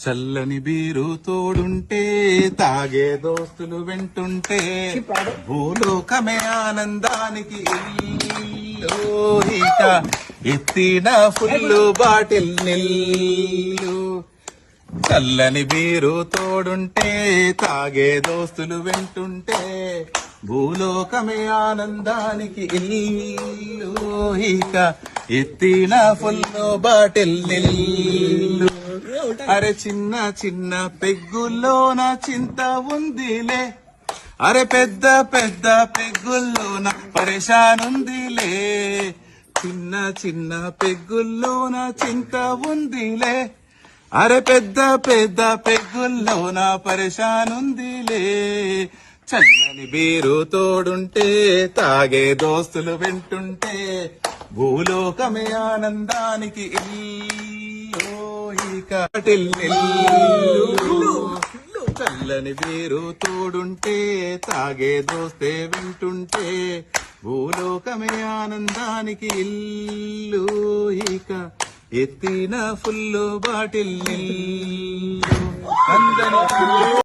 చల్లని బీరు తోడుంటే తాగే దోస్తులు వెంటుంటే భూలోకమే ఆనందానికి ఇక ఎత్తిన ఫుల్లు బాటిల్ నిల్లు. చల్లని బీరు తోడుంటే తాగే దోస్తులు వెంటుంటే భూలోకమే ఆనందానికి ఇల్లు. ఇక ఎత్తిన ఫుల్లు బాటిల్ నిల్లు. అరే చిన్న చిన్న పెగ్గుల్లోన చింత ఉందిలే, అరే పెద్ద పెద్ద పెగ్గుల్లోన పరేషానుందిలే. చిన్న చిన్న పెగ్గుల్లోన చింత ఉందిలే, అరే పెద్ద పెద్ద పెగ్గుల్లోన పరేషానుందిలే. చల్లని బీరు తోడుంటే తాగే దోస్తులు వెంటుంటే భూలోకమే ఆనందానికి ఇల్లు. ఇక చల్లని బీరు తోడుంటే తాగే దోస్తే వింటుంటే భూలోకమే ఆనందానికి ఇల్లు. ఇక ఎత్తిన ఫుల్లు బాటిల్ నిల్లు. అందరి